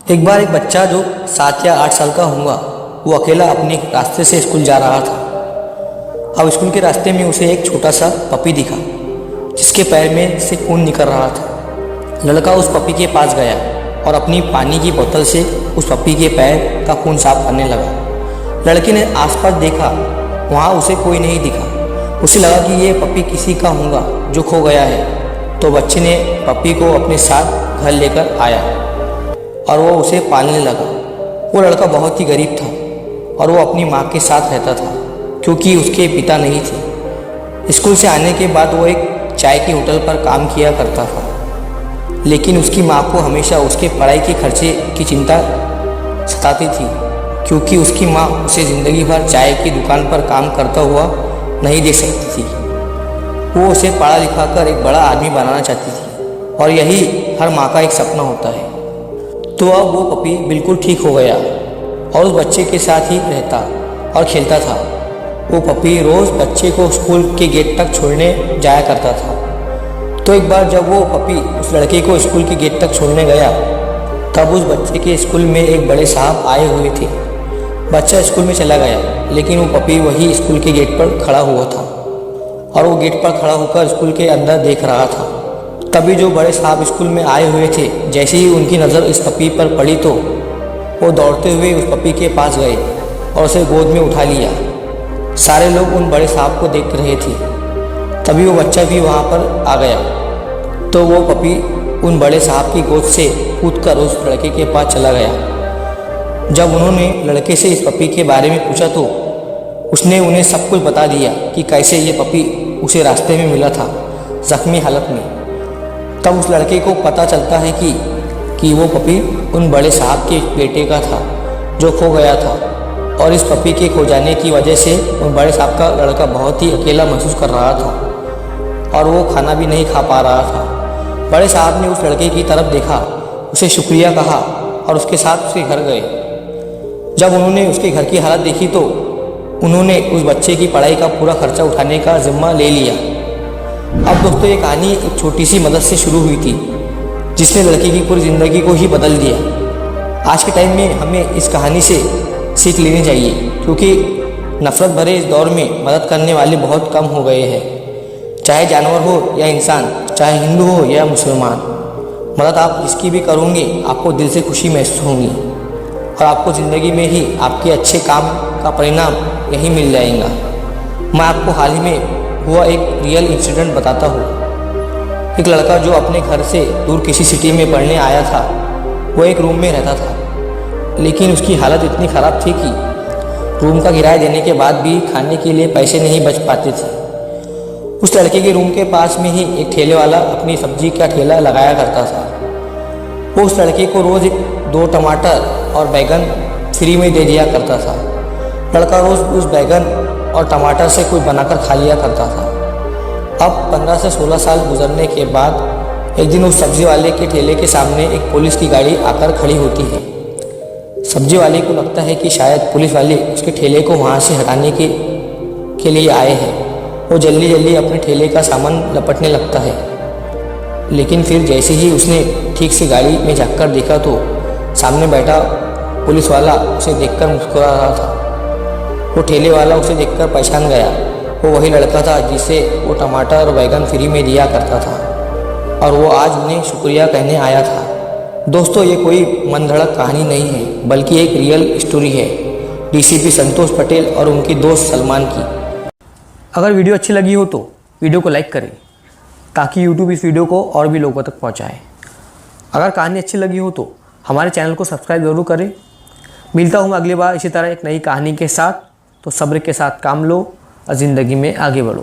एक बार एक बच्चा जो 7 या 8 साल का होगा वो अकेला अपने रास्ते से स्कूल जा रहा था। अब स्कूल के रास्ते में उसे एक छोटा सा पपी दिखा जिसके पैर में से खून निकल रहा था। लड़का उस पपी के पास गया और अपनी पानी की बोतल से उस पपी के पैर का खून साफ करने लगा। लड़के ने आसपास देखा, वहाँ उसे कोई नहीं दिखा। उसे लगा कि ये पपी किसी का होगा जो खो गया है। तो बच्चे ने पपी को अपने साथ घर लेकर आया और वो उसे पालने लगा। वो लड़का बहुत ही गरीब था और वो अपनी माँ के साथ रहता था क्योंकि उसके पिता नहीं थे। स्कूल से आने के बाद वो एक चाय के होटल पर काम किया करता था, लेकिन उसकी माँ को हमेशा उसके पढ़ाई के खर्चे की चिंता सताती थी क्योंकि उसकी माँ उसे ज़िंदगी भर चाय की दुकान पर काम करता हुआ नहीं देख सकती थी। वो उसे पढ़ा लिखा कर एक बड़ा आदमी बनाना चाहती थी और यही हर माँ का एक सपना होता है। तो अब वो पपी बिल्कुल ठीक हो गया और उस बच्चे के साथ ही रहता और खेलता था। वो पपी रोज़ बच्चे को स्कूल के गेट तक छोड़ने जाया करता था। तो एक बार जब वो पपी उस लड़के को स्कूल के गेट तक छोड़ने गया तब उस बच्चे के स्कूल में एक बड़े साहब आए हुए थे। बच्चा स्कूल में चला गया, लेकिन वो पपी वही स्कूल के गेट पर खड़ा हुआ था और वो गेट पर खड़ा होकर स्कूल के अंदर देख रहा था। तभी जो बड़े साहब स्कूल में आए हुए थे, जैसे ही उनकी नज़र इस पपी पर पड़ी तो वो दौड़ते हुए उस पपी के पास गए और उसे गोद में उठा लिया। सारे लोग उन बड़े साहब को देख रहे थे। तभी वो बच्चा भी वहाँ पर आ गया। तो वो पपी उन बड़े साहब की गोद से कूदकर उस लड़के के पास चला गया। जब उन्होंने लड़के से इस पपी के बारे में पूछा तो उसने उन्हें सब कुछ बता दिया कि कैसे ये पपी उसे रास्ते में मिला था जख्मी हालत में। तब उस लड़के को पता चलता है कि वो पपी उन बड़े साहब के बेटे का था जो खो गया था और इस पपी के खो जाने की वजह से उन बड़े साहब का लड़का बहुत ही अकेला महसूस कर रहा था और वो खाना भी नहीं खा पा रहा था। बड़े साहब ने उस लड़के की तरफ देखा, उसे शुक्रिया कहा और उसके साथ उसके घर गए। जब उन्होंने उसके घर की हालत देखी तो उन्होंने उस बच्चे की पढ़ाई का पूरा खर्चा उठाने का जिम्मा ले लिया। अब दोस्तों, ये कहानी एक छोटी सी मदद से शुरू हुई थी जिसने लड़के की पूरी ज़िंदगी को ही बदल दिया। आज के टाइम में हमें इस कहानी से सीख लेनी चाहिए क्योंकि नफ़रत भरे इस दौर में मदद करने वाले बहुत कम हो गए हैं। चाहे जानवर हो या इंसान, चाहे हिंदू हो या मुसलमान, मदद आप जिसकी भी करोगे आपको दिल से खुशी महसूस होगी और आपको ज़िंदगी में ही आपके अच्छे काम का परिणाम यही मिल जाएगा। मैं आपको हाल ही में हुआ एक रियल इंसिडेंट बताता हूँ। एक लड़का जो अपने घर से दूर किसी सिटी में पढ़ने आया था, वो एक रूम में रहता था, लेकिन उसकी हालत इतनी ख़राब थी कि रूम का किराया देने के बाद भी खाने के लिए पैसे नहीं बच पाते थे। उस लड़के के रूम के पास में ही एक ठेले वाला अपनी सब्जी का ठेला लगाया करता था। वो उस लड़के को रोज़ 2 टमाटर और बैगन फ्री में दे दिया करता था। लड़का रोज़ उस बैगन और टमाटर से कुछ बनाकर खा लिया करता था। अब 15 से 16 साल गुजरने के बाद एक दिन उस सब्जी वाले के ठेले के सामने एक पुलिस की गाड़ी आकर खड़ी होती है। सब्जी वाले को लगता है कि शायद पुलिस वाले उसके ठेले को वहाँ से हटाने के लिए आए हैं। वो जल्दी जल्दी अपने ठेले का सामान लपटने लगता है, लेकिन फिर जैसे ही उसने ठीक से गाड़ी में झाँककर देखा तो सामने बैठा पुलिस वाला उसे देखकर मुस्कुरा रहा था। वो ठेले वाला उसे देखकर पहचान गया। वो वही लड़का था जिसे वो टमाटर और बैगन फ्री में दिया करता था और वो आज उन्हें शुक्रिया कहने आया था। दोस्तों, ये कोई मनगढ़ंत कहानी नहीं है बल्कि एक रियल स्टोरी है डीसीपी संतोष पटेल और उनके दोस्त सलमान की। अगर वीडियो अच्छी लगी हो तो वीडियो को लाइक करें ताकि यूट्यूब इस वीडियो को और भी लोगों तक पहुँचाए। अगर कहानी अच्छी लगी हो तो हमारे चैनल को सब्सक्राइब ज़रूर करें। मिलता हूँ अगली बार इसी तरह एक नई कहानी के साथ। तो सब्र के साथ काम लो और ज़िंदगी में आगे बढ़ो।